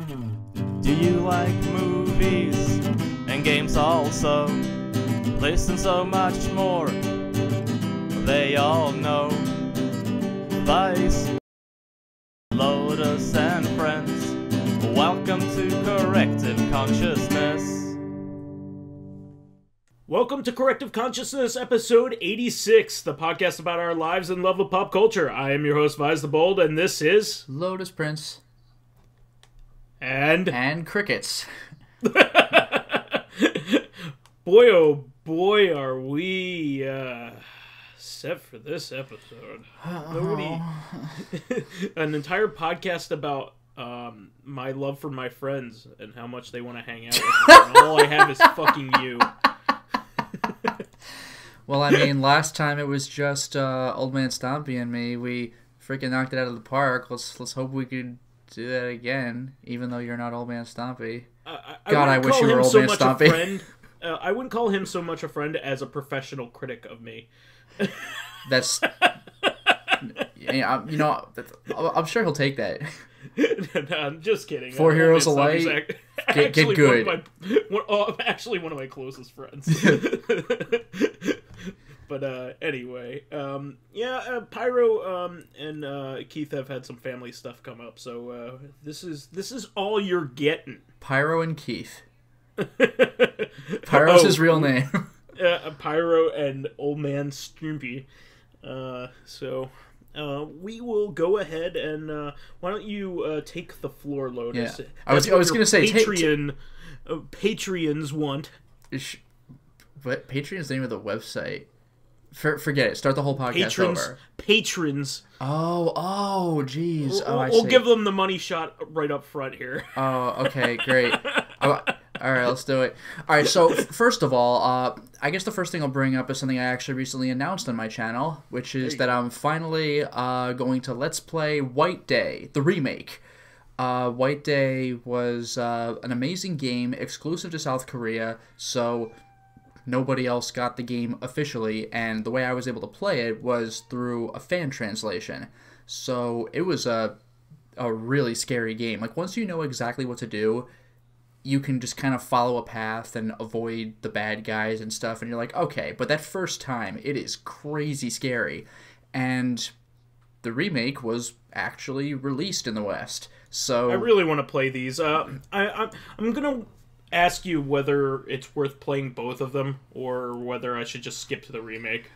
Do you like movies and games also? Listen, so much more, they all know. Vyse, Lotus and friends, welcome to Corrective Consciousness. Welcome to Corrective Consciousness, episode 86, the podcast about our lives and love of pop culture. I am your host, VyseTheBold, and this is... Lotus Prince. And crickets. Boy, oh boy, are we set for this episode. An entire podcast about my love for my friends and how much they want to hang out with me. And all I have is fucking you. Well, I mean, last time it was just Old Man Stompy and me. We freaking knocked it out of the park. Let's hope we could do that again, even though you're not Old Man Stompy. I wish you were Old Man Stompy. I wouldn't call him so much a friend as a professional critic of me. That's... you know, I'm sure he'll take that. No, I'm just kidding. Four Heroes of Light, get good. Actually, one of my closest friends. But anyway, Pyro and Keith have had some family stuff come up, so this is all you're getting. Pyro and Keith. Pyro's his real name. Pyro and Old Man Stompy. We will go ahead and why don't you take the floor, Lotus? Yeah. I was going to say Patreons want. What? Patreon's the name of the website. Forget it. Start the whole podcast over. Patrons. Oh, jeez. We'll give them the money shot right up front here. Oh, okay, great. All right, let's do it. All right, so first of all, I guess the first thing I'll bring up is something I actually recently announced on my channel, which is that I'm finally going to Let's Play White Day, the remake. White Day was an amazing game, exclusive to South Korea, so nobody else got the game officially, and the way I was able to play it was through a fan translation. So it was a really scary game. Like, once you know exactly what to do, you can just kind of follow a path and avoid the bad guys and stuff, and you're like, okay, but that first time, it is crazy scary. And the remake was actually released in the West, so... I really want to play these. I'm gonna ask you whether it's worth playing both of them, or whether I should just skip to the remake.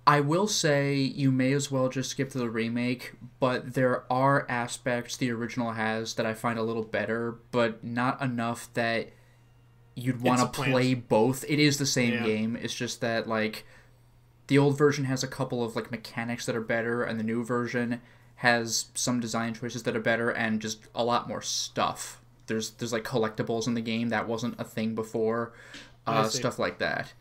I will say you may as well just skip to the remake, but there are aspects the original has that I find a little better, but not enough that you'd want to play both. It is the same game, it's just that, like, the old version has a couple of, like, mechanics that are better, and the new version has some design choices that are better, and just a lot more stuff. There's like, collectibles in the game that wasn't a thing before, stuff like that.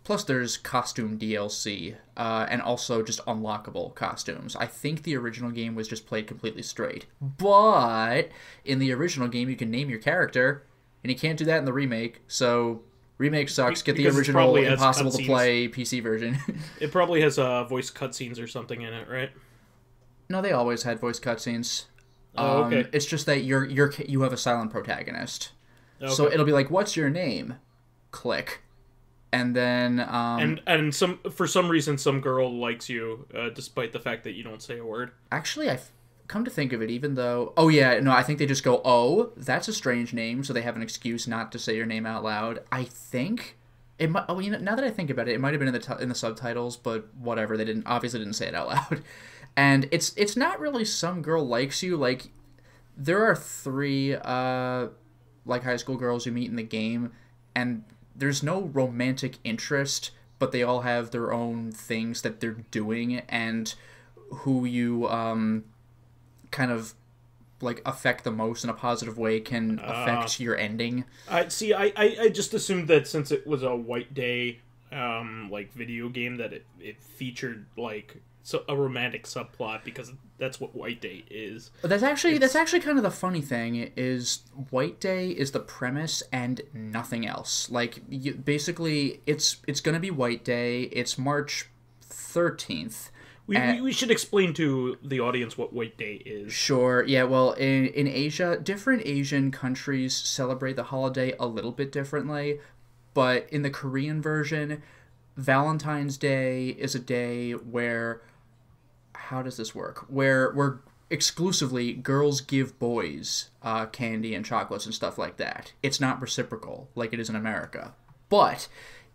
Plus, there's costume DLC, and also just unlockable costumes. I think the original game was just played completely straight. But in the original game, you can name your character, and you can't do that in the remake. So, remake sucks. Get the original impossible-to-play PC version. It probably has voice cutscenes or something in it, right? No, they always had voice cutscenes. Oh, okay. It's just that you have a silent protagonist. Okay. So it'll be like, what's your name? Click. And then and for some reason some girl likes you despite the fact that you don't say a word. Actually, I've come to think of it, even though I think they just go, oh, that's a strange name, so they have an excuse not to say your name out loud. I think it might. Oh, now that I think about it, it might have been in the subtitles, but whatever. They obviously didn't say it out loud. And it's not really some girl likes you. Like, there are 3 like high school girls you meet in the game, and there's no romantic interest, but they all have their own things that they're doing, and who you kind of like affect the most in a positive way can affect your ending. I just assumed that since it was a White Day like video game that it featured like a romantic subplot, because that's what White Day is. That's actually kind of the funny thing, is White Day is the premise and nothing else. Like, basically, it's going to be White Day. It's March 13th, We should explain to the audience what White Day is. Sure. Yeah, well, in Asia, different Asian countries celebrate the holiday a little bit differently, but in the Korean version, Valentine's Day is a day where, how does this work? Where exclusively girls give boys candy and chocolates and stuff like that. It's not reciprocal like it is in America. But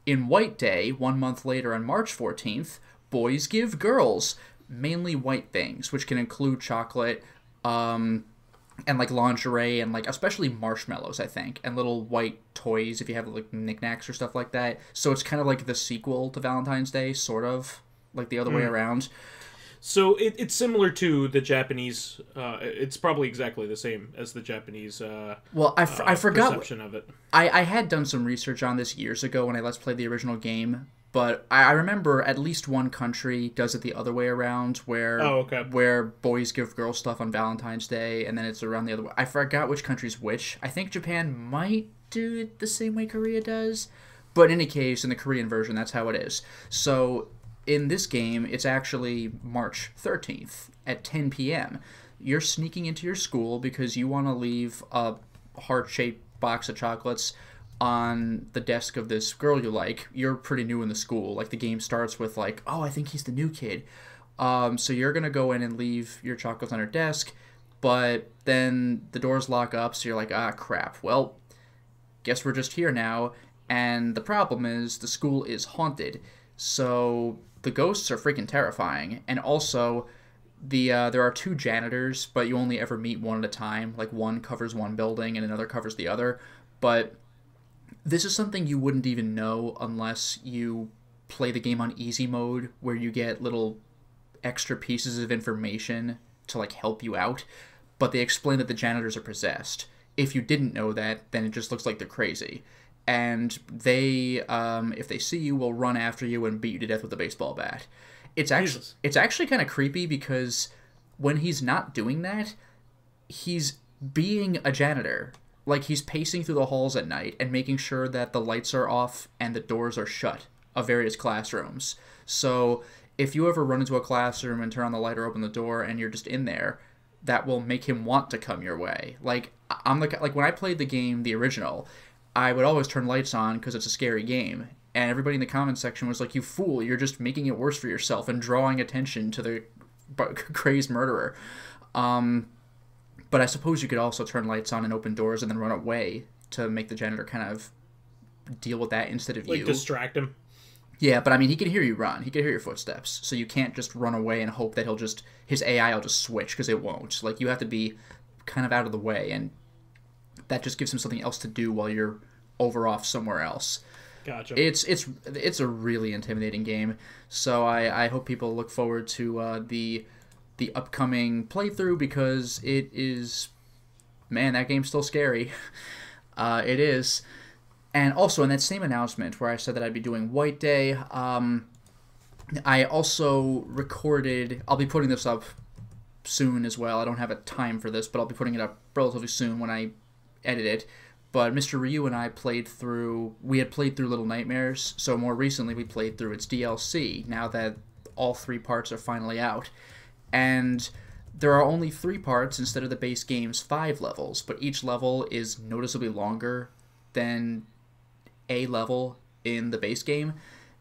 in White Day, 1 month later on March 14th, boys give girls mainly white things, which can include chocolate, and like lingerie and like especially marshmallows, I think, and little white toys if you have like knickknacks or stuff like that. So it's kind of like the sequel to Valentine's Day, sort of like the other way around. So it's similar to the Japanese. It's probably exactly the same as the Japanese. Well, I forgot perception of it. I had done some research on this years ago when I Let's Played the original game, but I remember at least one country does it the other way around, where boys give girls stuff on Valentine's Day, and then it's around the other way. I forgot which country's which. I think Japan might do it the same way Korea does, but in any case, in the Korean version, that's how it is. So in this game, it's actually March 13th at 10 p.m. You're sneaking into your school because you want to leave a heart-shaped box of chocolates on the desk of this girl you like. You're pretty new in the school. Like, the game starts with, like, oh, I think he's the new kid. So you're going to go in and leave your chocolates on her desk, but then the doors lock up, so you're like, ah, crap. Well, guess we're just here now, and the problem is the school is haunted. So the ghosts are freaking terrifying, and also there are two janitors, but you only ever meet one at a time. Like, one covers one building and another covers the other. But this is something you wouldn't even know unless you play the game on easy mode, where you get little extra pieces of information to like help you out. But they explain that the janitors are possessed. If you didn't know that, then it just looks like they're crazy. And they, if they see you, will run after you and beat you to death with a baseball bat. It's actually kind of creepy because when he's not doing that, he's being a janitor. Like, he's pacing through the halls at night and making sure that the lights are off and the doors are shut of various classrooms. So if you ever run into a classroom and turn on the light or open the door and you're just in there, that will make him want to come your way. Like, when I played the game, the original, I would always turn lights on because it's a scary game. And everybody in the comments section was like, you fool, you're just making it worse for yourself and drawing attention to the crazed murderer. But I suppose you could also turn lights on and open doors and then run away to make the janitor kind of deal with that instead of you. Like, distract him. Yeah, but I mean, he can hear you run. He can hear your footsteps. So you can't just run away and hope that his AI will just switch, because it won't. Like, you have to be kind of out of the way, and that just gives him something else to do while you're over off somewhere else. Gotcha. It's a really intimidating game, so I hope people look forward to the upcoming playthrough, because it is, man, that game's still scary. It is. And also, in that same announcement where I said that I'd be doing White Day, I also recorded, I'll be putting this up soon as well. I don't have a time for this, but I'll be putting it up relatively soon when I edit it. But Mr. Ryu and I had played through Little Nightmares, so more recently we played through its DLC, now that all 3 parts are finally out. And there are only 3 parts instead of the base game's 5 levels, but each level is noticeably longer than a level in the base game.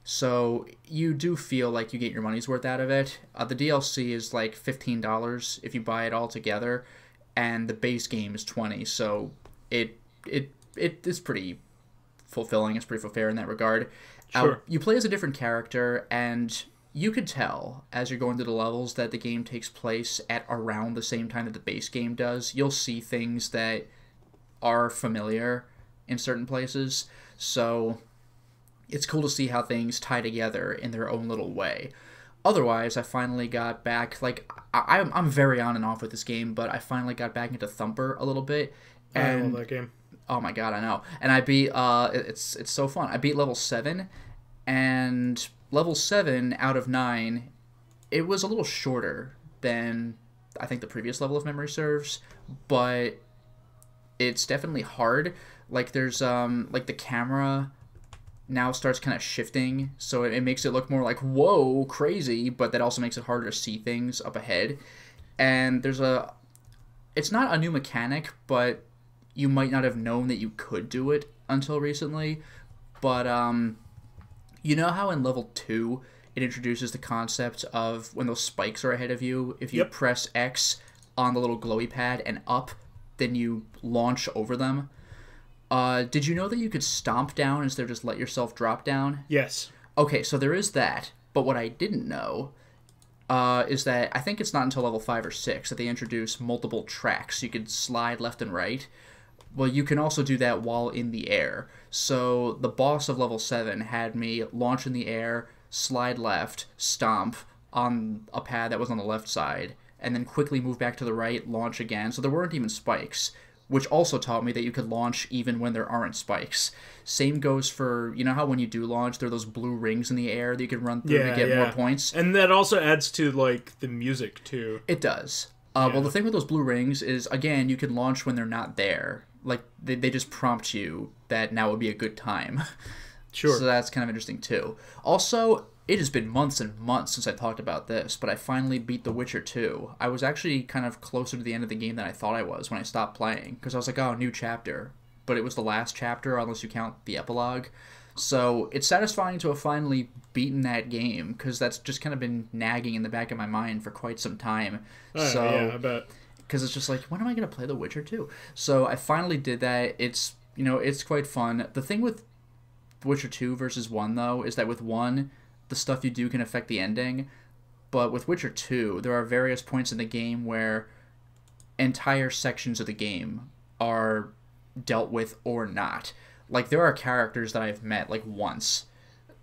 So you do feel like you get your money's worth out of it. The DLC is like $15 if you buy it all together, and the base game is $20, so it is pretty fulfilling. It's pretty fair in that regard. Sure. You play as a different character, and you could tell as you're going through the levels that the game takes place at around the same time that the base game does. You'll see things that are familiar in certain places, so it's cool to see how things tie together in their own little way. Otherwise, I finally got back, like, I'm very on and off with this game, but I finally got back into Thumper a little bit. And I love that game. Oh my god, I know. And I beat, it's so fun. I beat level 7, and level 7 out of 9, it was a little shorter than, I think, the previous level, if memory serves, but it's definitely hard. Like, there's, like, the camera now starts kind of shifting, so it makes it look more like, whoa, crazy, but that also makes it harder to see things up ahead. And it's not a new mechanic, but you might not have known that you could do it until recently. But you know how in level 2 it introduces the concept of when those spikes are ahead of you, if you press X on the little glowy pad and up, then you launch over them? Did you know that you could stomp down instead of just let yourself drop down? Yes. Okay, so there is that, but what I didn't know is that I think it's not until level 5 or 6 that they introduce multiple tracks. You could slide left and right. Well, you can also do that while in the air. So the boss of level 7 had me launch in the air, slide left, stomp on a pad that was on the left side, and then quickly move back to the right, launch again. So there weren't even spikes, which also taught me that you could launch even when there aren't spikes. Same goes for, you know how when you do launch, there are those blue rings in the air that you can run through to get more points? And that also adds to, like, the music, too. It does. Well, the thing with those blue rings is, again, you can launch when they're not there. Like, they just prompt you that now would be a good time. Sure. So that's kind of interesting, too. Also, it has been months and months since I talked about this, but I finally beat The Witcher 2. I was actually kind of closer to the end of the game than I thought I was when I stopped playing, because I was like, oh, new chapter. But it was the last chapter, unless you count the epilogue. So it's satisfying to have finally beaten that game, because that's just kind of been nagging in the back of my mind for quite some time. Yeah, I bet. Because it's just like, when am I going to play The Witcher 2? So I finally did that. It's, it's quite fun. The thing with Witcher 2 versus 1, though, is that with 1, the stuff you do can affect the ending. But with Witcher 2, there are various points in the game where entire sections of the game are dealt with or not. Like, there are characters that I've met, like, once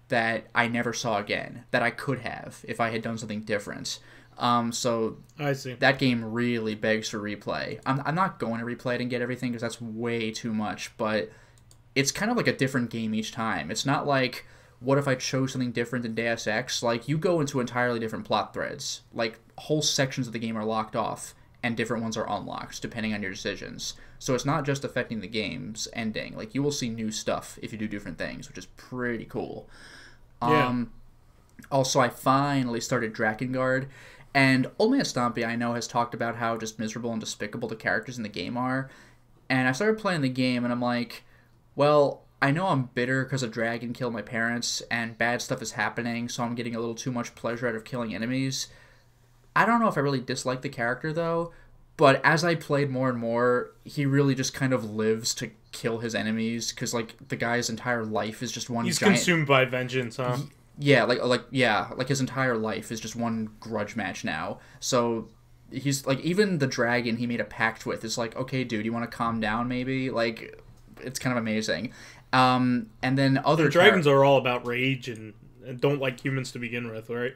that I never saw again, that I could have if I had done something different. So I see. That game really begs for replay. I'm not going to replay it and get everything because that's way too much, but it's kind of like a different game each time. It's not like, what if I chose something different in Deus Ex? Like, you go into entirely different plot threads. Like, whole sections of the game are locked off, and different ones are unlocked, depending on your decisions. So it's not just affecting the game's ending. Like, you will see new stuff if you do different things, which is pretty cool. Yeah. Also, I finally started Drakengard, and Old Man Stompy, I know, has talked about how just miserable and despicable the characters in the game are. And I started playing the game, and I'm like, well, I know I'm bitter because a dragon killed my parents, and bad stuff is happening, so I'm getting a little too much pleasure out of killing enemies. I don't know if I really dislike the character, though, but as I played more and more, he really just kind of lives to kill his enemies, because, like, the guy's entire life is just one He's giant... consumed by vengeance, huh? Yeah, like his entire life is just one grudge match now. So he's, like, even the dragon he made a pact with is like, okay, dude, you want to calm down, maybe? Like, it's kind of amazing. And then other dragons are all about rage and don't like humans to begin with, right?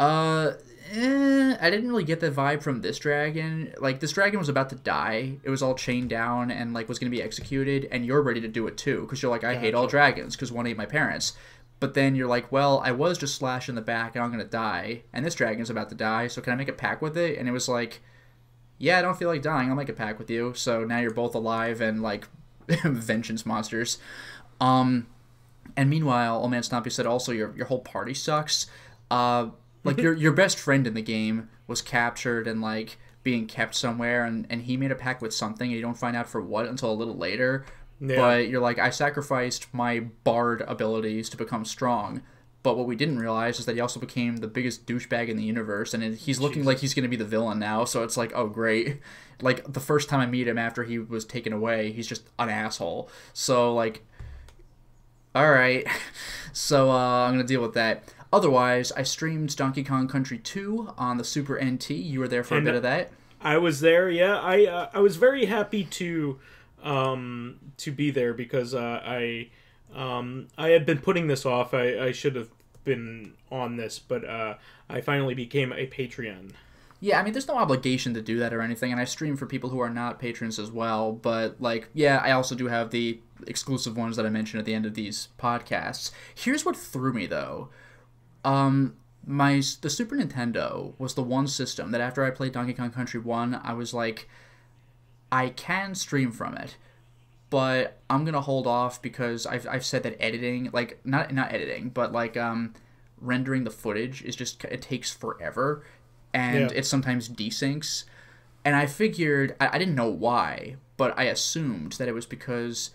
I didn't really get the vibe from this dragon. Like, this dragon was about to die. It was all chained down and, like, was going to be executed, and you're ready to do it too, because you're like, I hate all dragons, because one ate my parents. But then you're like, well, I was just slashed in the back, and I'm going to die, and this dragon's about to die, so can I make a pact with it? And it was like, yeah, I don't feel like dying, I'll make a pact with you. So now you're both alive and, like, vengeance monsters. And meanwhile, Old Man Stompy said also your whole party sucks. Like, your best friend in the game was captured and, like, being kept somewhere, and he made a pact with something, and you don't find out for what until a little later. Yeah. But you're like, I sacrificed my bard abilities to become strong. But what we didn't realize is that he also became the biggest douchebag in the universe, and he's looking like he's going to be the villain now, so it's like, oh, great. Like, the first time I meet him after he was taken away, he's just an asshole. So, like, alright. So, I'm going to deal with that. Otherwise, I streamed Donkey Kong Country 2 on the Super NT. You were there for a bit of that. I was there, yeah. I was very happy to be there because I had been putting this off. I should have been on this, but I finally became a Patreon. Yeah, I mean, there's no obligation to do that or anything, and I stream for people who are not patrons as well, but, like, yeah, I also do have the exclusive ones that I mentioned at the end of these podcasts. Here's what threw me, though. The Super Nintendo was the one system that after I played Donkey Kong Country 1, I was like, I can stream from it, but I'm gonna hold off because I've said that editing, like not editing, but like rendering the footage is just, it takes forever, and it sometimes desyncs. And I figured, I didn't know why, but I assumed that it was because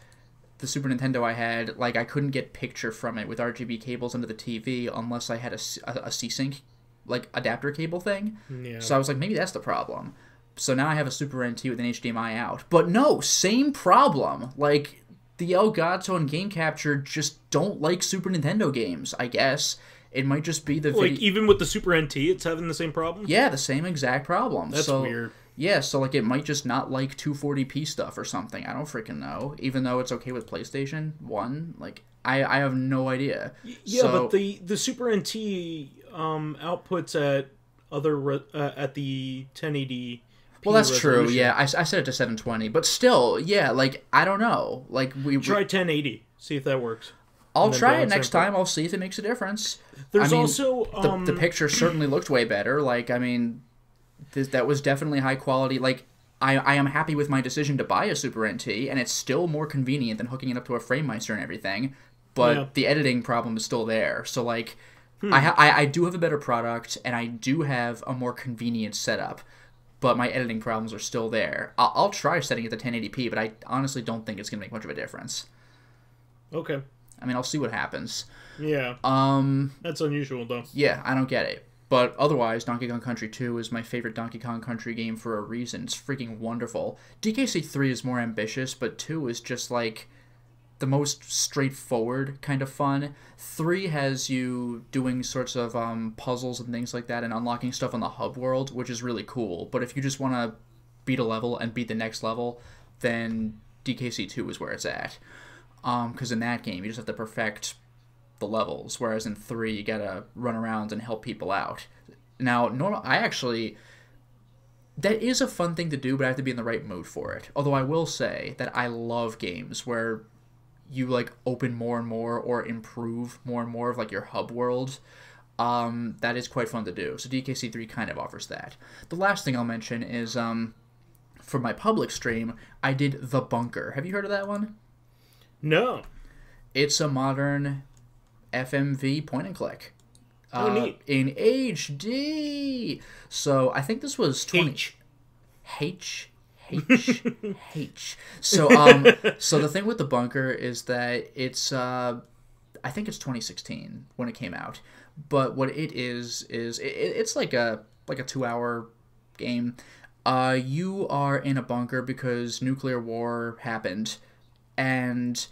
the Super Nintendo I had, like, I couldn't get picture from it with RGB cables into the TV unless I had a C-Sync, like, adapter cable thing. Yeah. So I was like, maybe that's the problem. So now I have a Super NT with an HDMI out. But no, same problem. Like, the Elgato and Game Capture just don't like Super Nintendo games, I guess. It might just be the like, even with the Super NT, it's having the same problem? Yeah, the same exact problem. That's weird. Yeah, so, like, it might just not like 240p stuff or something. I don't freaking know. Even though it's okay with PlayStation 1, like, I have no idea. Yeah, so, but the Super NT outputs at at the 1080p. Well, that's true, yeah. I set it to 720, but still, yeah, like, I don't know. Like, try 1080, see if that works. I'll try it next time. I'll see if it makes a difference. There's also... The picture certainly looked way better. Like, I mean... that was definitely high quality. Like, I am happy with my decision to buy a Super NT, and it's still more convenient than hooking it up to a FrameMeister and everything, but the editing problem is still there. So, like, I do have a better product, and I do have a more convenient setup, but my editing problems are still there. I'll try setting it to 1080p, but I honestly don't think it's going to make much of a difference. Okay. I mean, I'll see what happens. Yeah. That's unusual, though. Yeah, I don't get it. But otherwise, Donkey Kong Country 2 is my favorite Donkey Kong Country game for a reason. It's freaking wonderful. DKC 3 is more ambitious, but 2 is just, like, the most straightforward kind of fun. 3 has you doing sorts of puzzles and things like that and unlocking stuff on the hub world, which is really cool. But if you just want to beat a level and beat the next level, then DKC 2 is where it's at. Because in that game, you just have to perfect the levels, whereas in 3 you gotta run around and help people out. Now, that is a fun thing to do, but I have to be in the right mood for it. Although I will say that I love games where you, like, open more and more or improve more and more of, like, your hub world. That is quite fun to do. So DKC 3 kind of offers that. The last thing I'll mention is, for my public stream, I did The Bunker. Have you heard of that one? No. It's a modern FMV point and click. Neat. In HD. So I think this was 20. H. So so the thing with The Bunker is that it's I think it's 2016 when it came out. But what it is it's like a 2-hour game. You are in a bunker because nuclear war happened, and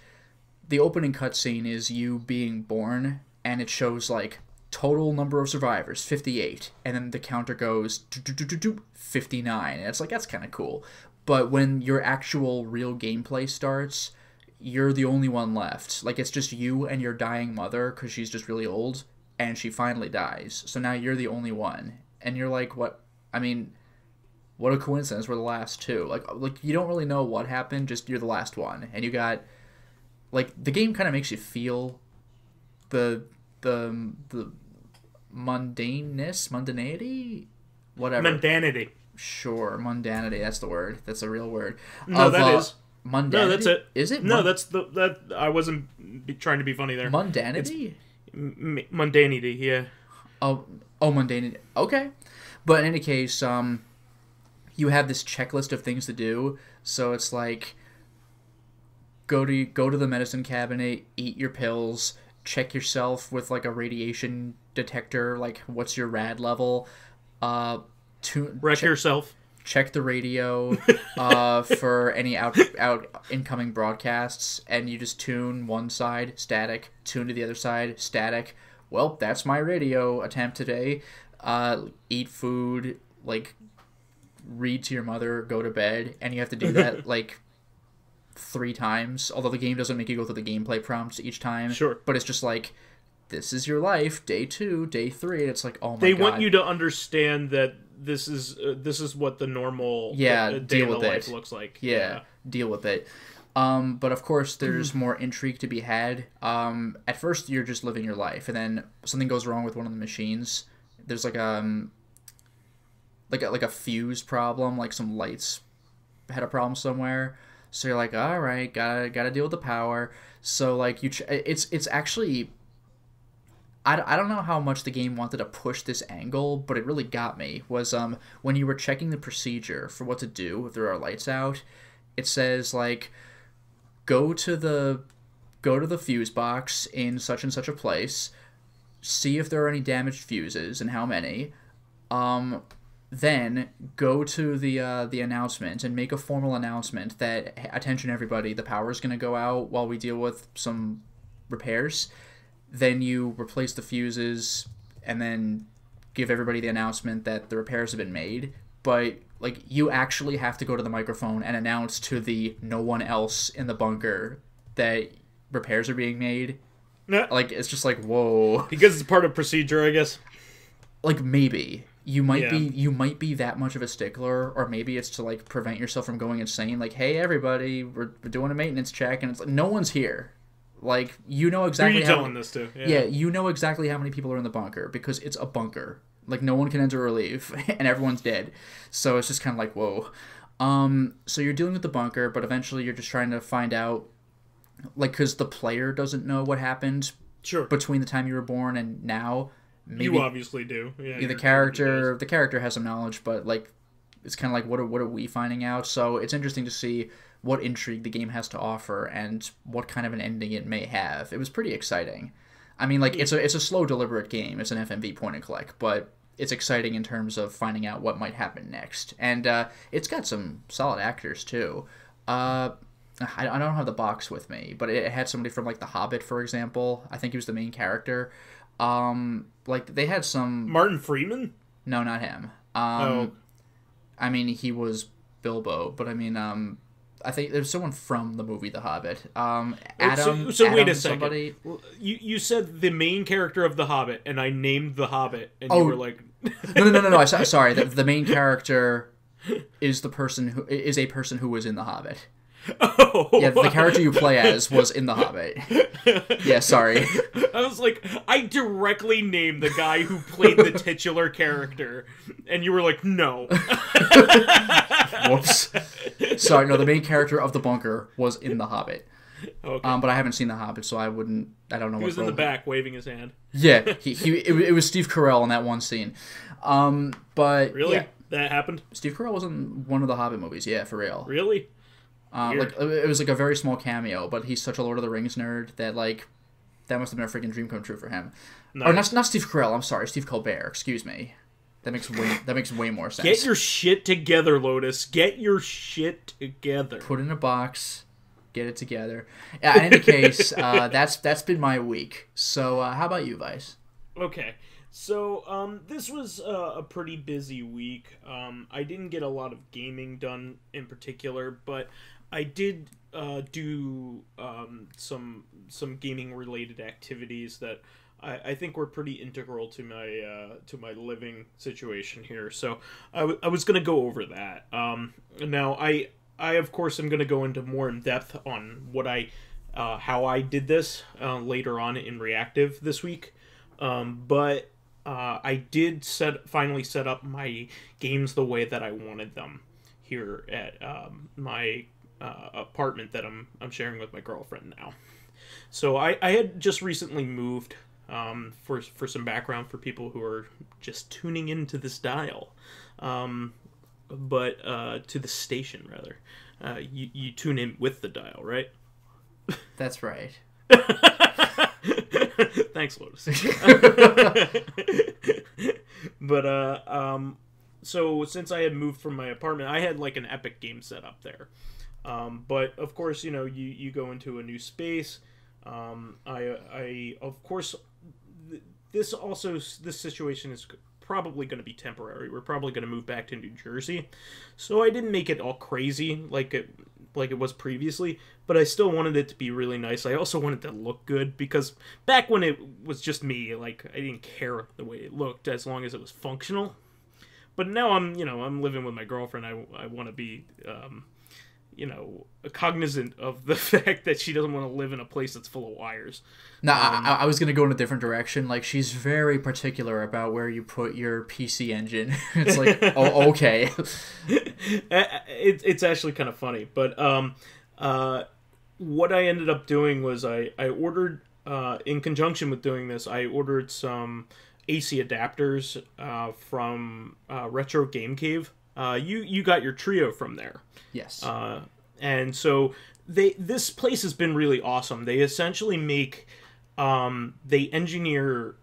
the opening cutscene is you being born, and it shows, like, total number of survivors, 58, and then the counter goes 59, and it's like, that's kind of cool. But when your actual real gameplay starts, you're the only one left. Like, it's just you and your dying mother, because she's just really old, and she finally dies. So now you're the only one, and you're like, what? I mean, what a coincidence, we're the last two. Like you don't really know what happened, just you're the last one, and you got... Like, the game kind of makes you feel the mundanity? Whatever. Mundanity. Sure, mundanity, that's the word. That's a real word. No, that is. Mundanity? No, that's it. Is it? No, that I wasn't trying to be funny there. Mundanity? Mundanity, yeah. Oh, mundanity. Okay. But in any case, you have this checklist of things to do, so it's like... Go to the medicine cabinet, eat your pills, check yourself with, like, a radiation detector, like, what's your rad level, yourself. Check the radio for any out incoming broadcasts, and you just tune one side, static, tune to the other side, static. Well, that's my radio attempt today. Eat food, like, read to your mother, go to bed, and you have to do that, like... 3 times, although the game doesn't make you go through the gameplay prompts each time. Sure. But it's just like, this is your life, day 2, day 3. It's like, oh my god. They want you to understand that this is what the normal day in the life looks like. Yeah, deal with it. But of course, there's more intrigue to be had. At first, you're just living your life, and then something goes wrong with one of the machines. There's like a fuse problem, like some lights had a problem somewhere. So you're like, all right, gotta deal with the power. So like it's actually. I don't know how much the game wanted to push this angle, but it really got me. Was when you were checking the procedure for what to do if there are lights out, it says like go to the fuse box in such and such a place, see if there are any damaged fuses and how many. Then go to the announcement and make a formal announcement that attention everybody, the power is going to go out while we deal with some repairs. Then you replace the fuses and then give everybody the announcement that the repairs have been made. But like you actually have to go to the microphone and announce to the no one else in the bunker that repairs are being made. Yeah. Like it's just like, whoa. Because it's part of procedure, I guess. Like maybe you might be that much of a stickler, or maybe it's to like prevent yourself from going insane. Like, hey everybody, we're doing a maintenance check, and it's like no one's here. Like, you know exactly Who are you telling this to? Yeah, you know exactly how many people are in the bunker, because it's a bunker. Like, no one can enter or leave, and everyone's dead. So it's just kind of like, whoa. So you're dealing with the bunker, but eventually you're just trying to find out, like, because the player doesn't know what happened between the time you were born and now. Maybe, you obviously do. Yeah, the character has some knowledge, but, like, it's kind of like, what are we finding out? So it's interesting to see what intrigue the game has to offer and what kind of an ending it may have. It was pretty exciting. I mean, like, it's a slow, deliberate game. It's an FMV point and click, but it's exciting in terms of finding out what might happen next. And it's got some solid actors, too. I don't have the box with me, but it had somebody from, like, The Hobbit, for example. I think he was the main character. Like, they had some... Martin Freeman? No, not him. I mean, he was Bilbo, but I mean, I think there's someone from the movie The Hobbit. Adam. So wait Adam a second. Somebody... You said the main character of The Hobbit, and I named The Hobbit, and you were like, no. Sorry. The main character is a person who was in The Hobbit. Oh. Yeah, the character you play as was in The Hobbit. Yeah, sorry. I was like, I directly named the guy who played the titular character, and you were like, no. Whoops. Sorry, no, the main character of the bunker was in The Hobbit. Okay. But I haven't seen The Hobbit, so I don't know. He was in the back waving his hand. Yeah, it was Steve Carell in that one scene. But really, yeah. That happened? Steve Carell was in one of the Hobbit movies. Yeah, for real. Really? Like it was like a very small cameo, but he's such a Lord of the Rings nerd that like that must have been a freaking dream come true for him. Nice. Or not Steve Carell. I'm sorry, Steve Colbert. Excuse me. That makes way more sense. Get your shit together, Lotus. Get your shit together. Put it in a box. Get it together. In any case, that's been my week. So how about you, Vyse? Okay. So, this was a pretty busy week. I didn't get a lot of gaming done in particular, but I did do some gaming-related activities that I think were pretty integral to my living situation here. So, I was going to go over that. Now, I of course am going to go into more in depth on what how I did this later on in Reactive this week. But I did finally set up my games the way that I wanted them here at my apartment that I'm sharing with my girlfriend now. So I had just recently moved, for some background for people who are just tuning into this dial, but to the station rather. You tune in with the dial, right? That's right. Thanks, Lotus. But so since I had moved from my apartment, I had like an Epic game set up there. But of course, you go into a new space. I of course this situation is probably going to be temporary. We're probably going to move back to New Jersey, so I didn't make it all crazy like it was previously, but I still wanted it to be really nice. I also wanted it to look good, because back when it was just me, like, I didn't care the way it looked as long as it was functional. But now I'm living with my girlfriend. I want to be, cognizant of the fact that she doesn't want to live in a place that's full of wires. No, I was going to go in a different direction. Like, she's very particular about where you put your PC engine. It's like, oh, okay. It's actually kind of funny. But what I ended up doing was I ordered, in conjunction with doing this, I ordered some AC adapters from Retro Game Cave. You got your Trio from there. Yes. And so this place has been really awesome. They essentially make... they engineer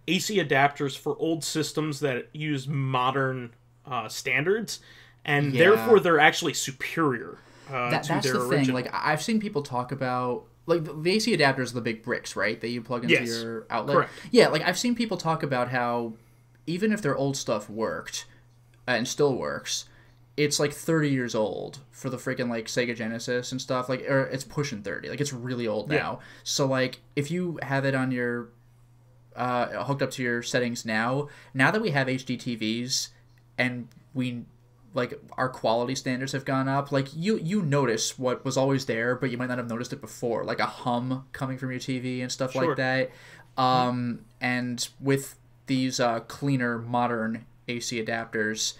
AC adapters for old systems that use modern standards, and therefore they're actually superior to that's their the original. thing. Like, I've seen people talk about... Like, the AC adapters are the big bricks, right? That you plug into your outlet. Correct. Yeah, like, I've seen people talk about how even if their old stuff worked, and still works, it's like 30 years old for the freaking like Sega Genesis and stuff. Like, or it's pushing 30. Like, it's really old now. So like, if you have it on your hooked up to your settings now that we have HD TVs and we like our quality standards have gone up, like you notice what was always there, but you might not have noticed it before, like a hum coming from your TV and stuff like that. And with these cleaner modern AC adapters,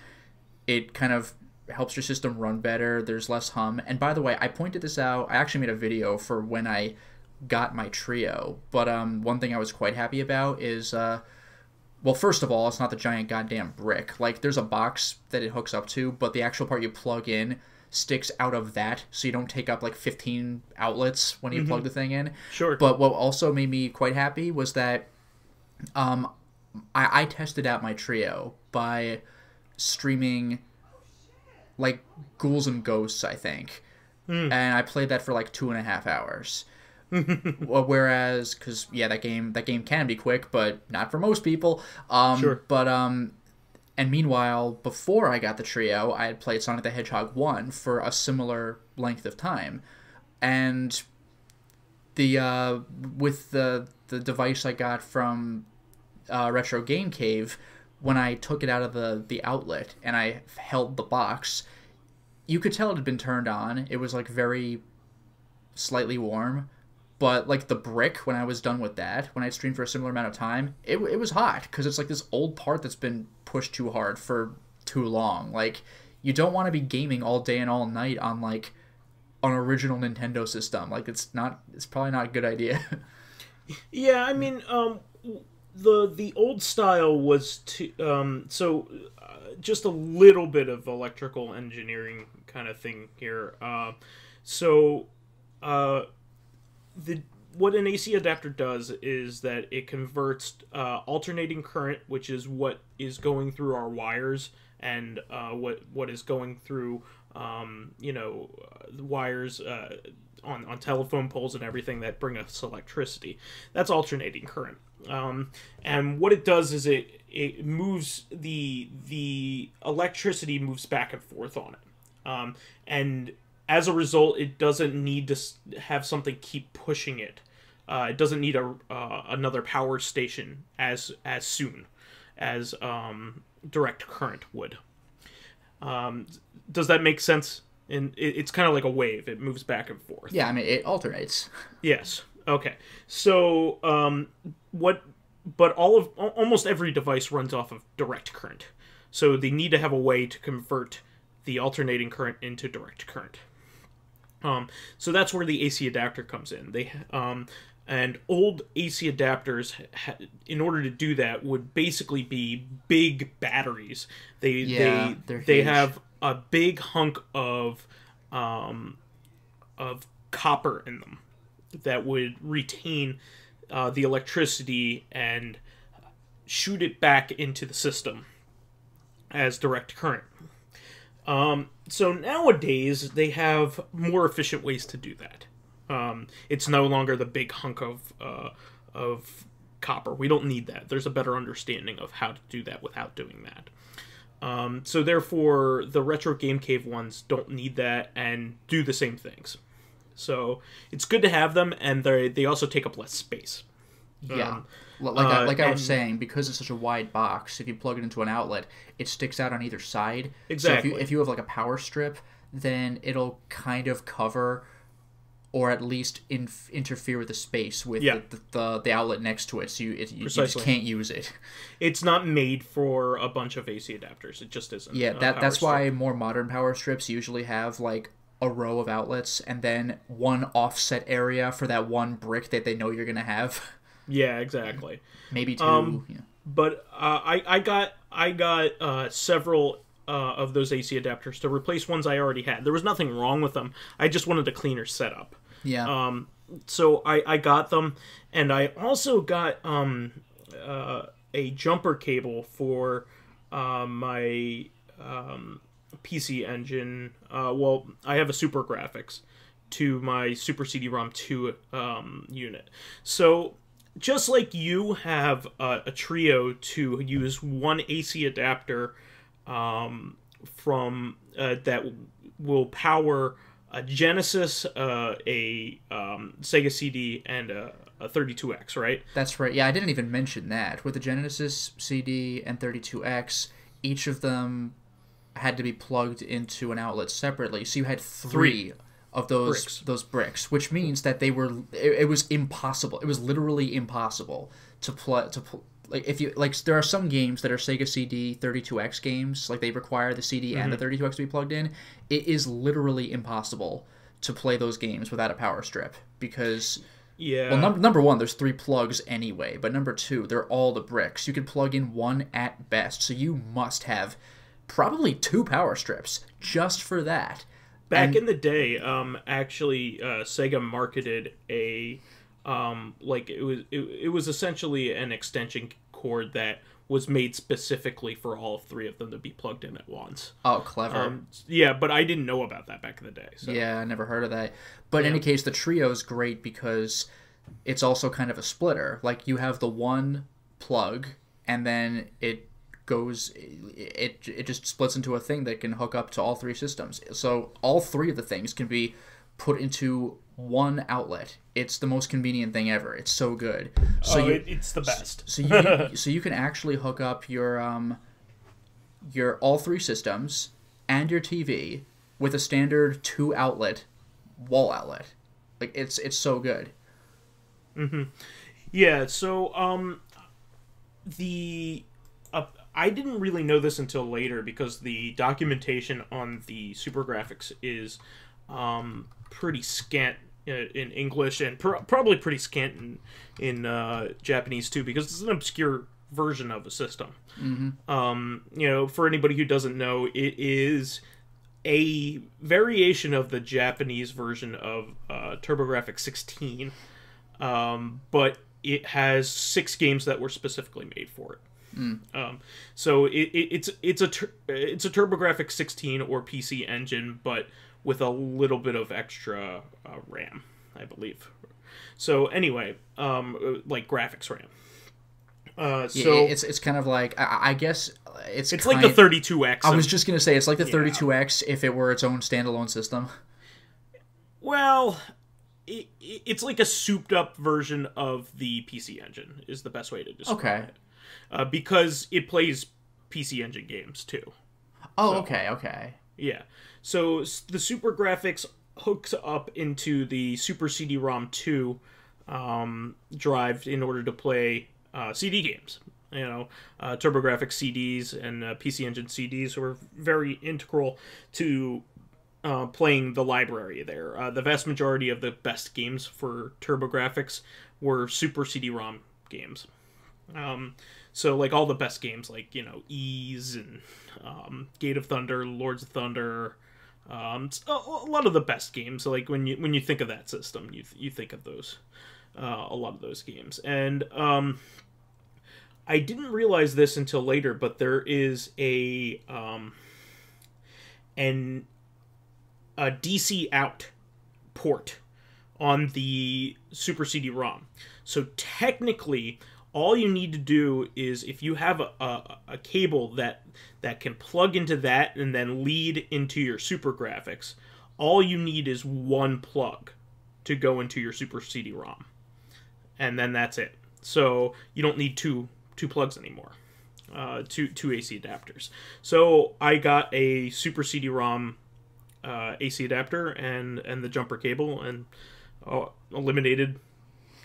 it kind of helps your system run better. There's less hum. And by the way, I pointed this out. I actually made a video for when I got my Trio. But one thing I was quite happy about is, well, first of all, it's not the giant goddamn brick. Like, there's a box that it hooks up to, but the actual part you plug in sticks out of that, so you don't take up like 15 outlets when you plug the thing in. Sure. But what also made me quite happy was that I tested out my Trio by streaming like Ghouls and Ghosts, I think. And I played that for like 2.5 hours. Whereas, because that game can be quick, but not for most people. Sure. But and meanwhile, before I got the Trio, I had played Sonic the Hedgehog 1 for a similar length of time, and the with the device I got from Retro Game Cave, when I took it out of the outlet and I held the box, you could tell it had been turned on. It was like very slightly warm. But, like, the brick, when I was done with that, when I streamed for a similar amount of time, it was hot. Because it's, like, this old part that's been pushed too hard for too long. Like, you don't want to be gaming all day and all night on, like, an original Nintendo system. Like, it's probably not a good idea. Yeah, I mean, the old style was just a little bit of electrical engineering kind of thing here. What an AC adapter does is that it converts alternating current, which is what is going through our wires, and what is going through the wires on telephone poles and everything that bring us electricity. That's alternating current. And what it does is it moves the electricity moves back and forth on it, and as a result, it doesn't need to have something keep pushing it. It doesn't need another power station as soon as direct current would. Does that make sense? And it's kind of like a wave. It moves back and forth. Yeah, I mean, it alternates. Yes. Okay. So almost every device runs off of direct current. So they need to have a way to convert the alternating current into direct current. So that's where the AC adapter comes in. And old AC adapters, in order to do that, would basically be big batteries. They have a big hunk of copper in them that would retain the electricity and shoot it back into the system as direct current. So nowadays, they have more efficient ways to do that. It's no longer the big hunk of copper. We don't need that. There's a better understanding of how to do that without doing that. So therefore, the Retro Game Cave ones don't need that and do the same things. So it's good to have them, and they also take up less space. Yeah. Like I was saying, because it's such a wide box, if you plug it into an outlet, it sticks out on either side. Exactly. So if you have like a power strip, then it'll kind of cover or at least interfere with the space with the outlet next to it, so you just can't use it. It's not made for a bunch of AC adapters. It just isn't. Yeah, that's why more modern power strips usually have like a row of outlets and then one offset area for that one brick that they know you're gonna have. Yeah, exactly. Maybe two. Yeah. But I got several of those AC adapters to replace ones I already had. There was nothing wrong with them. I just wanted a cleaner setup. Yeah. So I got them, and I also got a jumper cable for my PC Engine. Well, I have a Super Graphics to my Super CD-ROM 2 unit. So just like you have a trio to use one AC adapter from that will power a Genesis, a Sega CD, and a 32X, right? That's right. Yeah, I didn't even mention that. With the Genesis CD and 32X, each of them had to be plugged into an outlet separately. So you had three of those bricks, which means that they were. It was impossible. It was literally impossible to like if you like. There are some games that are Sega CD 32X games, like they require the CD and the 32X to be plugged in. It is literally impossible to play those games without a power strip because. Yeah. Well, number one, there's 3 plugs anyway, but number 2, they're all the bricks. You can plug in 1 at best, so you must have probably 2 power strips just for that. Back in the day, actually, Sega marketed a like it was essentially an extension cord that was made specifically for all 3 of them to be plugged in at once. Oh, clever. Yeah, but I didn't know about that back in the day. So. Yeah, I never heard of that. But in any case, the trio is great because it's also kind of a splitter. Like, you have the one plug, and then it goes... It just splits into a thing that can hook up to all 3 systems. So all 3 of the things can be put into one outlet. It's the most convenient thing ever. It's so good. So it's the best. So you can actually hook up your all 3 systems and your TV with a standard 2 outlet wall outlet. Like it's so good. Yeah. So I didn't really know this until later because the documentation on the Super Graphics is pretty scant in English and probably pretty scant in Japanese too, because it's an obscure version of a system. For anybody who doesn't know, it is a variation of the Japanese version of TurboGrafx 16, but it has 6 games that were specifically made for it. So it's a TurboGrafx 16 or PC Engine, but with a little bit of extra RAM, I believe. So anyway, like graphics RAM. So it's kind of like I guess it's like the 32X. I was just gonna say it's like the 32X if it were its own standalone system. Well, it's like a souped up version of the PC Engine is the best way to describe it. Because it plays PC Engine games too. Oh, so, okay. Yeah. So the Super Graphics hooks up into the Super CD-ROM 2 drive in order to play CD games. TurboGrafx CDs and PC Engine CDs were very integral to playing the library there. The vast majority of the best games for TurboGrafx were Super CD-ROM games. So, like, all the best games, like, Ease and Gate of Thunder, Lords of Thunder, a lot of the best games. So, like, when you think of that system, you think of those, a lot of those games. And I didn't realize this until later, but there is a DC out port on the Super CD-ROM. So, technically, all you need to do is, if you have a cable that can plug into that and then lead into your Super Graphics, all you need is one plug to go into your Super CD-ROM. And then that's it. So you don't need two plugs anymore, two AC adapters. So I got a Super CD-ROM AC adapter and the jumper cable, and eliminated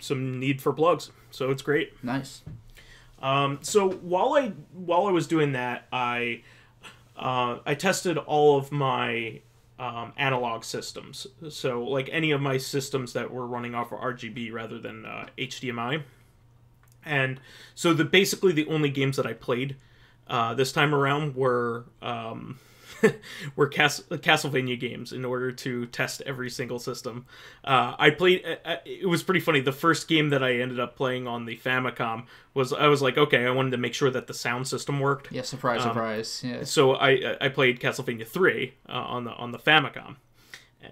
some need for plugs. So it's great. Nice. So while I was doing that, I tested all of my analog systems. So like any of my systems that were running off of RGB rather than HDMI. And so basically the only games that I played this time around were Castlevania games in order to test every single system. I played. It was pretty funny. The first game that I ended up playing on the Famicom I was like, okay, I wanted to make sure that the sound system worked. Yeah, surprise. Yeah. So I played Castlevania 3 on the Famicom.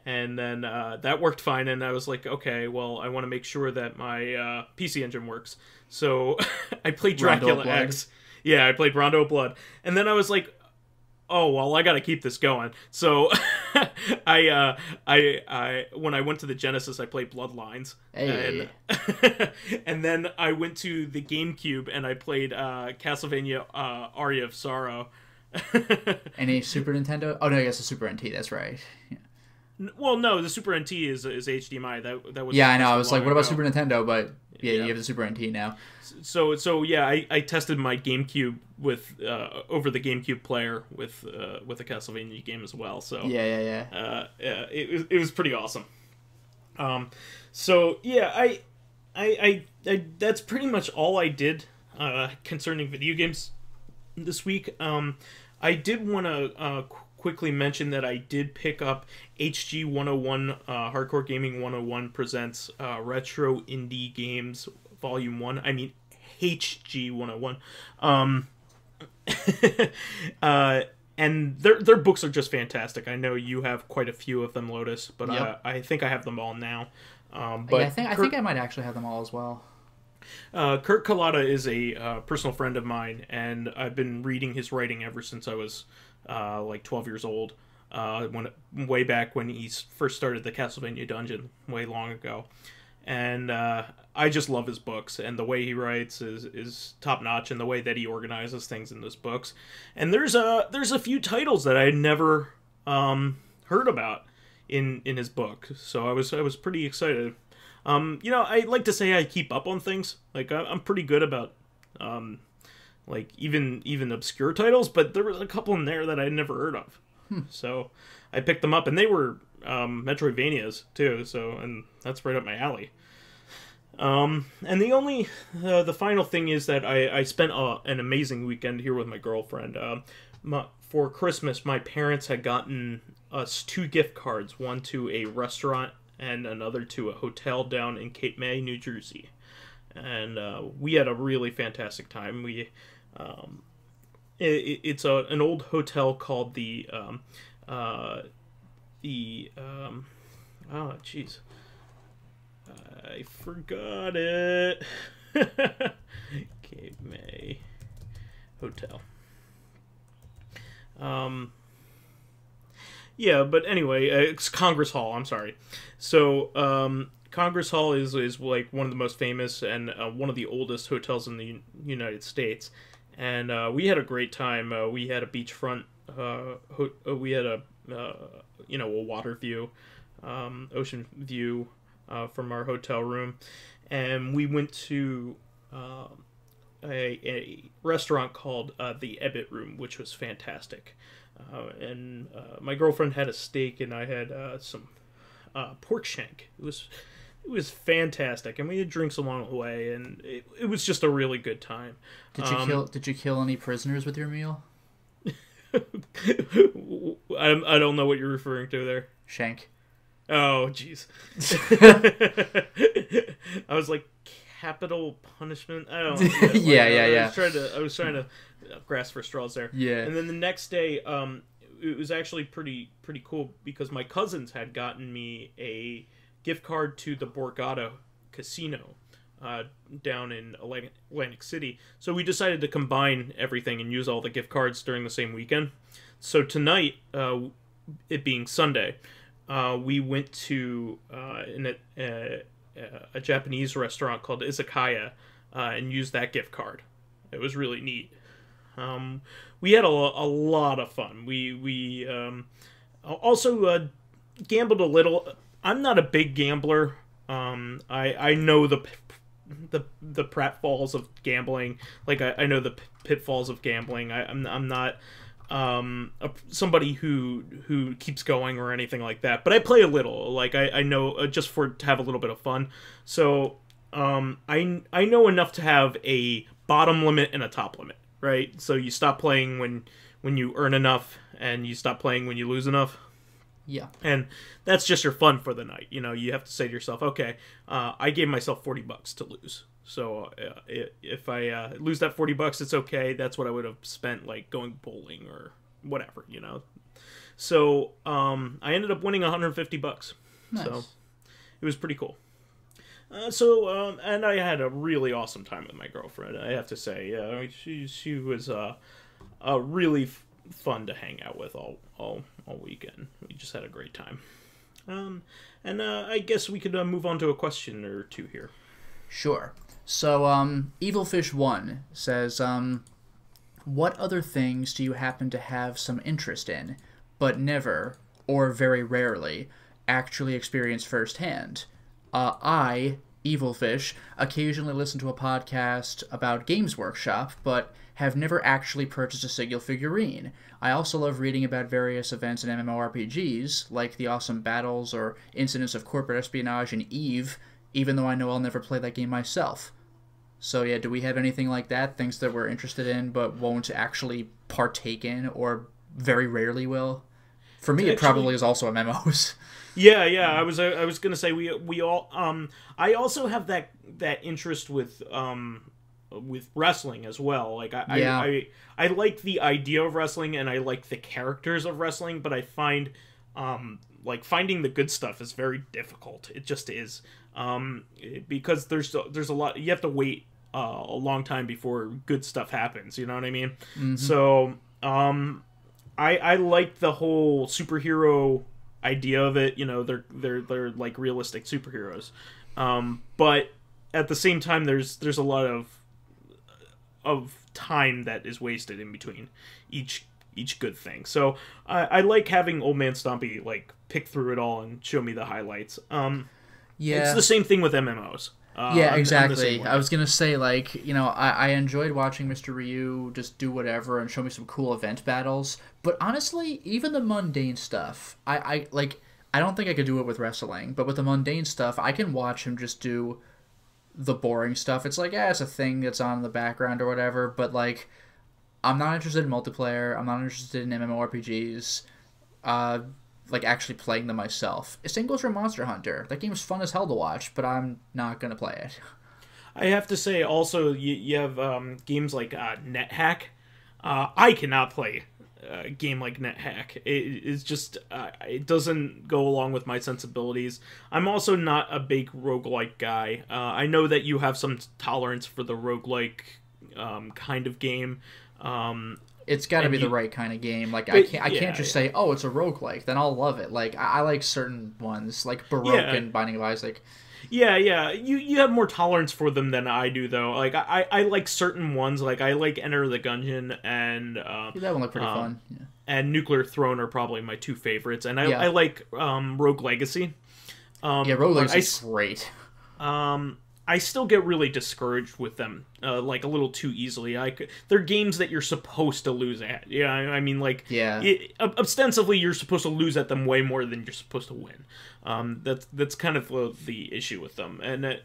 And then that worked fine, and I was like, okay, well, I want to make sure that my PC Engine works. So I played Dracula X. Yeah, I played Rondo of Blood. And then I was like, oh, well, I got to keep this going. So I when I went to the Genesis, I played Bloodlines. Hey. And then I went to the GameCube, and I played Castlevania Aria of Sorrow. Any Super Nintendo? Oh, no, I guess the Super NT, that's right. Yeah. Well, no, the Super NT is HDMI. That was. Yeah, I know. I was like, what about Super Nintendo? But yeah, you have the Super NT now. So yeah, I tested my GameCube with over the GameCube player with a Castlevania game as well. So yeah. It was pretty awesome. So yeah, I that's pretty much all I did concerning video games this week. I did want to quickly mention that I did pick up HG 101, Hardcore Gaming 101 presents Retro Indie Games Volume 1. I mean, HG 101. And their books are just fantastic. I know you have quite a few of them, Lotus, but yep. I think I have them all now. But yeah, I think I might actually have them all as well. Kurt Kalata is a personal friend of mine, and I've been reading his writing ever since I was like 12 years old, way back when he first started the Castlevania Dungeon way long ago. And I just love his books, and the way he writes is top notch, and the way that he organizes things in those books. And there's a few titles that I had never heard about in his book, so I was pretty excited. I like to say I keep up on things. Like I'm pretty good about like even obscure titles, but there was a couple in there that I'd never heard of. So I picked them up, and they were Metroidvanias too. So, and that's right up my alley. And the final thing is that I spent an amazing weekend here with my girlfriend. For Christmas, my parents had gotten us 2 gift cards, one to a restaurant and another to a hotel down in Cape May, New Jersey. And we had a really fantastic time. It's an old hotel called oh jeez, I forgot it. Cape May Hotel. Yeah, but anyway, it's Congress Hall. I'm sorry. So Congress Hall is like one of the most famous and one of the oldest hotels in the United States, and we had a great time. We had a beachfront. We had a water view, ocean view from our hotel room, and we went to a restaurant called the Ebbet Room, which was fantastic. And my girlfriend had a steak, and I had some pork shank. It was fantastic, and we had drinks along the way, and it was just a really good time. Did you kill any prisoners with your meal? I don't know what you're referring to there. Shank. Oh, jeez. I was like, capital punishment. I don't know. Yeah. I was trying to grasp for straws there. Yeah. And then the next day, it was actually pretty cool because my cousins had gotten me a gift card to the Borgata Casino down in Atlantic City. So we decided to combine everything and use all the gift cards during the same weekend. So tonight, it being Sunday, we went to a Japanese restaurant called Izakaya and used that gift card. It was really neat. We had a lot of fun. We Also, gambled a little. I'm not a big gambler. I know the pratfalls of gambling. Like I know the pitfalls of gambling. I'm not somebody who keeps going or anything like that. But I play a little. Like I know just to have a little bit of fun. So I know enough to have a bottom limit and a top limit. Right. So you stop playing when you earn enough, and you stop playing when you lose enough. Yeah. And that's just your fun for the night. You know, you have to say to yourself, okay, I gave myself $40 to lose. So if I lose that $40, it's okay. That's what I would have spent, like, going bowling or whatever, you know. So I ended up winning $150. Nice. So it was pretty cool. And I had a really awesome time with my girlfriend, I have to say. She was really fun to hang out with all weekend. We just had a great time. And I guess we could move on to a question or two here. Sure. So, Evilfish1 says, what other things do you happen to have some interest in, but never, or very rarely, actually experience firsthand? I, Evilfish, occasionally listen to a podcast about Games Workshop, but have never actually purchased a single figurine. I also love reading about various events in MMORPGs, like the awesome battles or incidents of corporate espionage in EVE, even though I know I'll never play that game myself. So yeah, do we have anything like that? Things that we're interested in but won't actually partake in, or very rarely will? For me, it probably is also MMOs. Yeah. I was gonna say we all. I also have that interest with wrestling as well. Like I like the idea of wrestling, and I like the characters of wrestling, but I find like finding the good stuff is very difficult. It just is. Because there's a lot, you have to wait a long time before good stuff happens, you know what I mean? Mm-hmm. So I like the whole superhero idea of it. You know, they're like realistic superheroes, but at the same time there's a lot of time that is wasted in between each good thing. So I like having Old Man Stompy like pick through it all and show me the highlights. Yeah, it's the same thing with MMOs. Yeah, exactly. I was gonna say, like, you know, I enjoyed watching Mr. Ryu just do whatever and show me some cool event battles. But honestly, even the mundane stuff, I don't think I could do it with wrestling. But with the mundane stuff, I can watch him just do the boring stuff. It's like, it's a thing that's on in the background or whatever. But like, I'm not interested in multiplayer. I'm not interested in MMORPGs. Like actually playing them myself. Same goes for Monster Hunter. That game is fun as hell to watch, but I'm not gonna play it. I have to say also, you have games like NetHack. I cannot play a game like NetHack. It's just it doesn't go along with my sensibilities. I'm also not a big roguelike guy. I know that you have some tolerance for the roguelike kind of game. It's got to be the right kind of game. Like, I can't just say, oh, it's a roguelike, then I'll love it. Like, I like certain ones, like Baroque and Binding of Isaac. Yeah. You have more tolerance for them than I do, though. Like, I like certain ones. Like, I like Enter the Gungeon and... that one looked pretty fun. Yeah. And Nuclear Throne are probably my two favorites. And I like Rogue Legacy. Rogue Legacy is great. I still get really discouraged with them, like a little too easily. They're games that you're supposed to lose at. Yeah, I mean, like, ostensibly you're supposed to lose at them way more than you're supposed to win. That's kind of the issue with them. And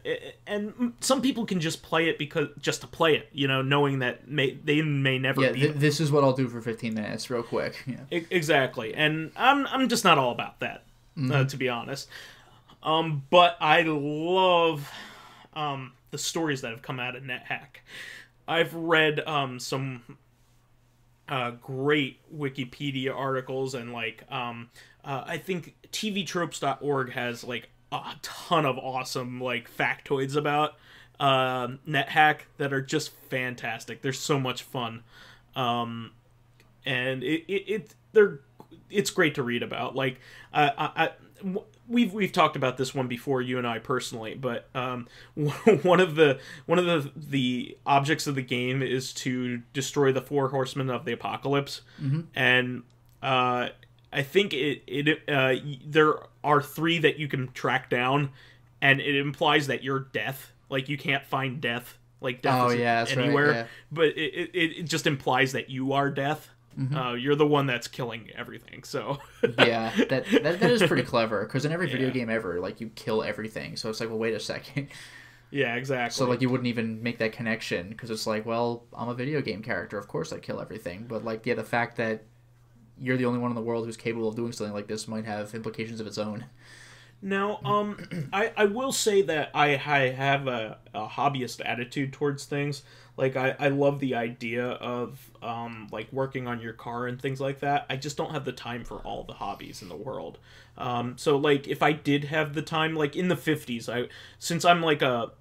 some people can just play it just to play it, you know, knowing that they may never be. This is what I'll do for 15 minutes, real quick. Yeah. Exactly, and I'm just not all about that, to be honest. But I love. The stories that have come out of NetHack. I've read some great Wikipedia articles, and like I think tvtropes.org has like a ton of awesome like factoids about NetHack that are just fantastic. They're so much fun, and it's great to read about. Like We've talked about this one before, you and I personally, but one of the objects of the game is to destroy the 4 horsemen of the apocalypse, and I think there are 3 that you can track down, and it implies that you're death. Like, you can't find death. Like, death isn't anywhere. Right, yeah. But it just implies that you are death. Mm-hmm. You're the one that's killing everything, so... Yeah, that is pretty clever, because in every video game ever, like, you kill everything, so it's like, well, wait a second. Yeah, exactly. So, like, you wouldn't even make that connection, because it's like, well, I'm a video game character, of course I kill everything, but, like, yeah, the fact that you're the only one in the world who's capable of doing something like this might have implications of its own. Now, I will say that I have a hobbyist attitude towards things. Like, I love the idea of, like, working on your car and things like that. I just don't have the time for all the hobbies in the world. So, like, if I did have the time, like, in the 50s, since I'm, like, a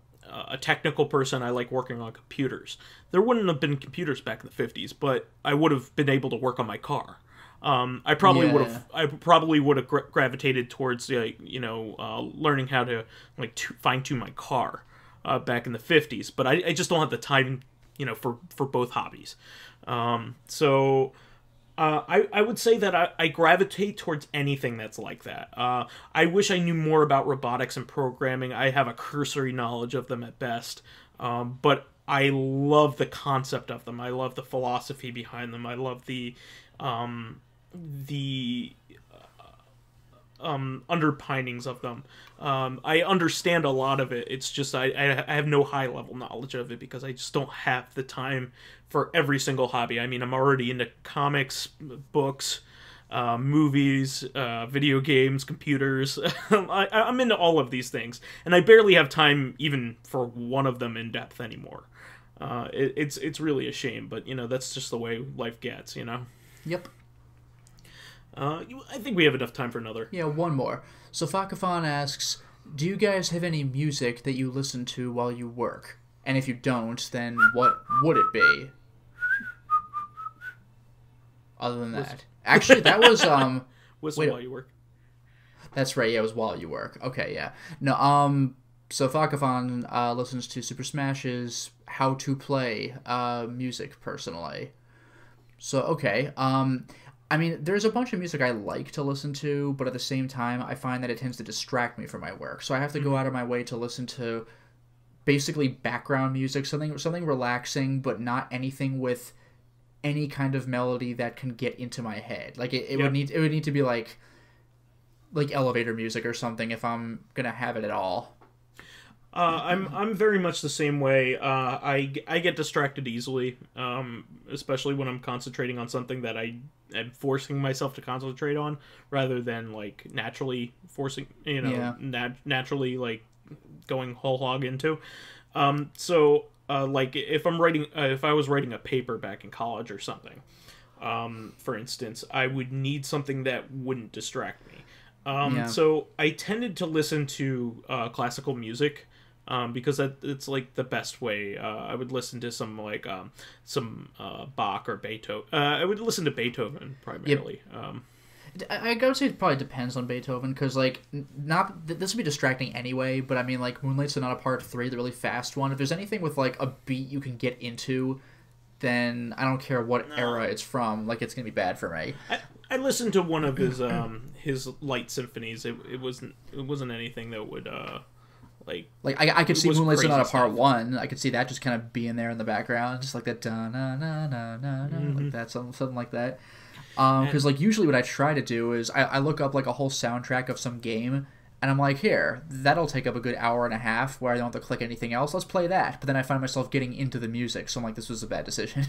technical person, I like working on computers. There wouldn't have been computers back in the 50s, but I would have been able to work on my car. I probably would have gravitated towards learning how to like fine tune my car back in the 50s, but I just don't have the time for both hobbies. So I would say that I gravitate towards anything that's like that. I wish I knew more about robotics and programming. I have a cursory knowledge of them at best, but I love the concept of them. I love the philosophy behind them. I love the underpinnings of them. I understand a lot of it. It's just I have no high level knowledge of it because I just don't have the time for every single hobby. I mean, I'm already into comics, books, movies, video games, computers. I'm into all of these things, and I barely have time even for one of them in depth anymore. It's really a shame, but that's just the way life gets. Yep. I think we have enough time for another. Yeah, one more. So Fakafan asks, do you guys have any music that you listen to while you work? And if you don't, then what would it be? Other than that. Actually, that was... Whistle while you work. That's right, yeah, it was while you work. Okay, yeah. No, so Fakafan listens to Super Smash's How to Play music, personally. So, okay, I mean, there's a bunch of music I like to listen to, but at the same time, I find that it tends to distract me from my work. So I have to go out of my way to listen to basically background music, something relaxing, but not anything with any kind of melody that can get into my head. Like it would need to be like elevator music or something if I'm gonna have it at all. I'm very much the same way. I get distracted easily, especially when I'm concentrating on something that I am forcing myself to concentrate on, rather than like naturally forcing, naturally like going whole hog into. Like if I was writing a paper back in college or something, for instance, I would need something that wouldn't distract me. So I tended to listen to classical music. Because it's like the best way. I would listen to some Bach or Beethoven. I would listen to Beethoven primarily. Yep. I would say it probably depends on Beethoven, because like this would be distracting anyway. But I mean, like Moonlight Sonata Part 3, the really fast one. If there's anything with like a beat you can get into, then I don't care what era it's from. Like it's gonna be bad for me. I listened to one of his light symphonies. It wasn't anything that would. I could see Moonlight Sonata Part 1. I could see that just kind of being there in the background, just like that da na na na na na, like that, something like that. Because like usually what I try to do is I look up like a whole soundtrack of some game, and I'm like, here, that'll take up a good hour and a half where I don't have to click anything else. Let's play that. But then I find myself getting into the music, so I'm like, this was a bad decision.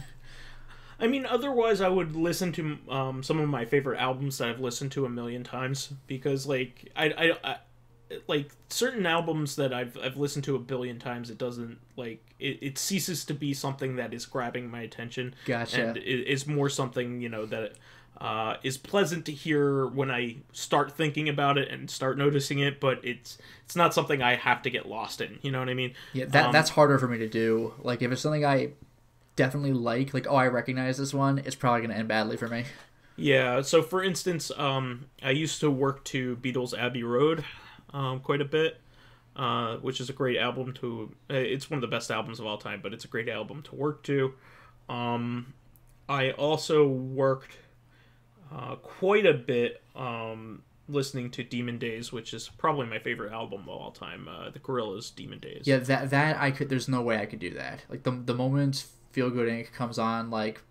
I mean, otherwise I would listen to some of my favorite albums that I've listened to a million times, because like I like certain albums that I've listened to a billion times, it doesn't like it ceases to be something that is grabbing my attention. Gotcha. And it is more something that is pleasant to hear when I start thinking about it and start noticing it, but it's not something I have to get lost in. You know what I mean? Yeah, that's harder for me to do. Like if it's something I definitely like I recognize this one, it's probably gonna end badly for me. Yeah. So for instance, I used to work to Beatles' Abbey Road. Quite a bit, which is a great album to... it's one of the best albums of all time, but it's a great album to work to. I also worked... quite a bit listening to Demon Days, which is probably my favorite album of all time. The Gorillaz' Demon Days. Yeah, that I could. There's no way I could do that. Like the moment Feel Good Inc. comes on, like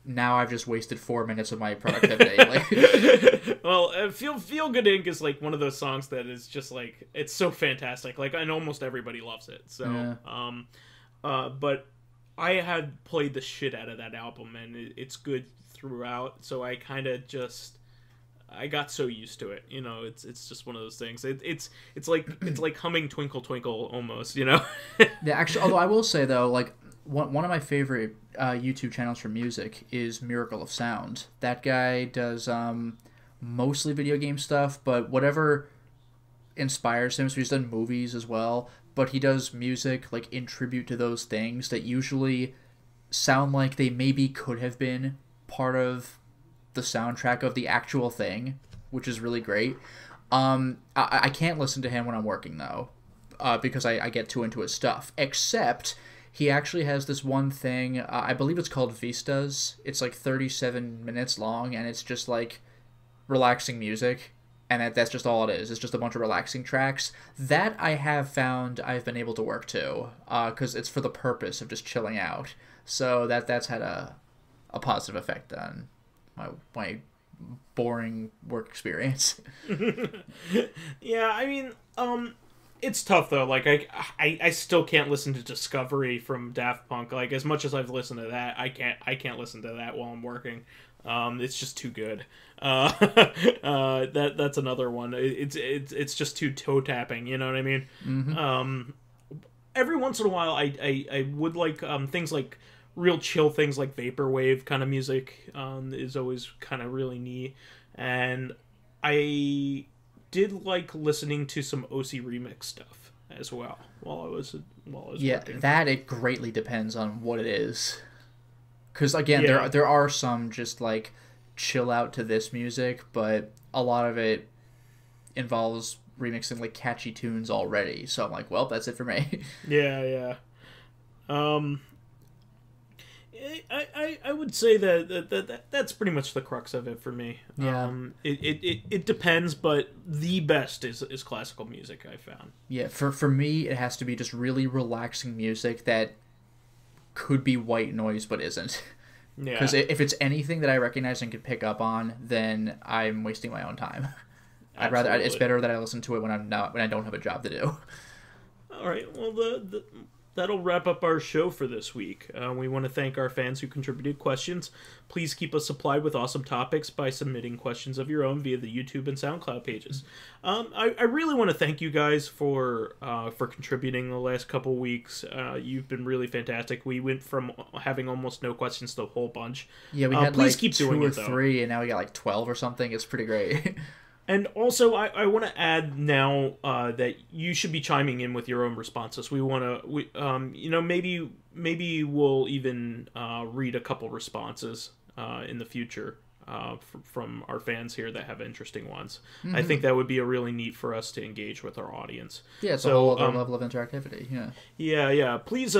now I've just wasted 4 minutes of my productivity. Like, well, Feel Good Inc. is like one of those songs that is just like it's so fantastic. Like, and almost everybody loves it. So, yeah. But I had played the shit out of that album, and it's good throughout. So I kind of just. I got so used to it, you know. It's just one of those things. It's like humming Twinkle Twinkle almost, you know. Yeah, actually, although I will say though, like one of my favorite YouTube channels for music is Miracle of Sound. That guy does mostly video game stuff, but whatever inspires him. So he's done movies as well, but he does music like in tribute to those things that usually sound like they maybe could have been part of the soundtrack of the actual thing, which is really great. I can't listen to him when I'm working though, because I get too into his stuff. Except he actually has this one thing, I believe it's called Vistas. It's like 37 minutes long, and it's just like relaxing music, and that's just all it is. It's just a bunch of relaxing tracks. That I have found I've been able to work to, because it's for the purpose of just chilling out. So that's had a positive effect on my boring work experience. Yeah, I mean, it's tough though. Like I still can't listen to Discovery from Daft Punk. Like as much as I've listened to that, I can't listen to that while I'm working. It's just too good. That's another one. It's just too toe tapping. You know what I mean? Mm-hmm. Every once in a while, I would like things like real chill things like vaporwave kind of music is always kind of really neat. And I did like listening to some OC remix stuff as well while I was working. That it greatly depends on what it is. Because again, there are some just like chill out to this music, but a lot of it involves remixing like catchy tunes already. So I'm like, well, that's it for me. Yeah. I would say that's pretty much the crux of it for me. Yeah. It depends, but the best is classical music, I found. Yeah, for me, it has to be just really relaxing music that could be white noise but isn't. Yeah. Because if it's anything that I recognize and could pick up on, then I'm wasting my own time. I'd rather it's better that I listen to it when I don't have a job to do. All right. Well, that'll wrap up our show for this week. We want to thank our fans who contributed questions. Please keep us supplied with awesome topics by submitting questions of your own via the YouTube and SoundCloud pages. I really want to thank you guys for contributing the last couple weeks. You've been really fantastic. We went from having almost no questions to a whole bunch. Yeah, we had please like keep 2 doing or it, though. 3, and now we got like 12 or something. It's pretty great. And also, I want to add now that you should be chiming in with your own responses. We want to, maybe we'll even read a couple responses in the future from our fans here that have interesting ones. Mm-hmm. I think that would be a really neat for us to engage with our audience. Yeah, it's a whole other level of interactivity. Yeah. Yeah. Please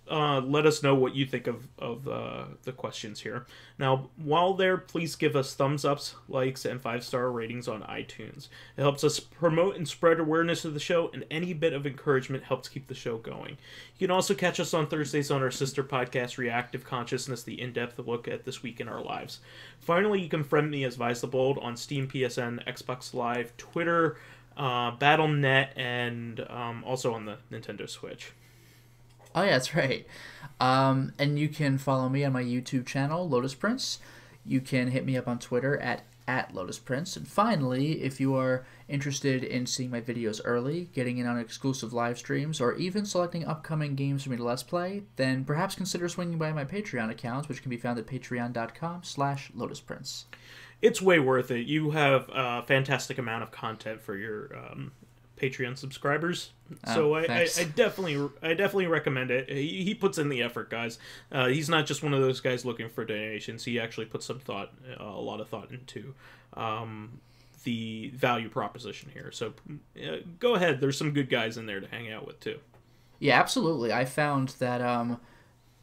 let us know what you think of the questions here. Now, while there, please give us thumbs ups, likes, and 5-star ratings on iTunes. It helps us promote and spread awareness of the show, and any bit of encouragement helps keep the show going. You can also catch us on Thursdays on our sister podcast, Corrective Consciousness, the in-depth look at this week in our lives. Finally, you can friend me as VyseTheBold on Steam, PSN, Xbox Live, Twitter, Battle.net, and also on the Nintendo Switch. Oh, yeah, that's right. And you can follow me on my YouTube channel, Lotus Prince. You can hit me up on Twitter at Lotus Prince. And finally, if you are interested in seeing my videos early, getting in on exclusive live streams, or even selecting upcoming games for me to Let's Play, then perhaps consider swinging by my Patreon accounts, which can be found at patreon.com/LotusPrince. It's way worth it. You have a fantastic amount of content for your Patreon subscribers, so I definitely recommend it. He puts in the effort, guys. He's not just one of those guys looking for donations. He actually puts some thought, a lot of thought into the value proposition here. So go ahead. There's some good guys in there to hang out with too. Yeah, absolutely. I found that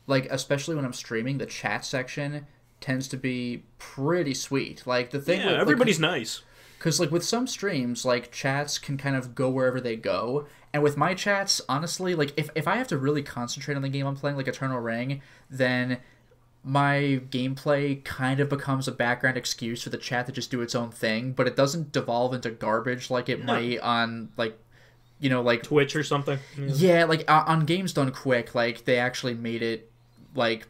like especially when I'm streaming, the chat section tends to be pretty sweet. Like, the thing Yeah, with, everybody's nice. Because, like, with some streams, like, chats can kind of go wherever they go. And with my chats, honestly, like, if I have to really concentrate on the game I'm playing, like Eternal Ring, then my gameplay kind of becomes a background excuse for the chat to just do its own thing, but it doesn't devolve into garbage like it might on, like, you know, like... Twitch or something? Yeah, like, on Games Done Quick, like, they actually made it, like...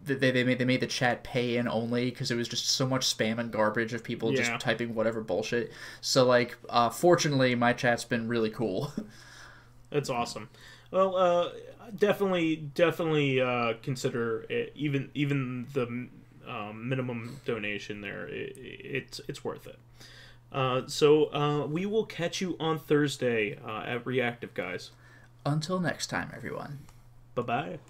They made the chat pay in only because it was just so much spam and garbage of people just typing whatever bullshit. So, like, fortunately, my chat's been really cool. That's awesome. Well, definitely consider it, even the minimum donation there. It's worth it. So we will catch you on Thursday at Reactive, guys. Until next time, everyone. Bye-bye.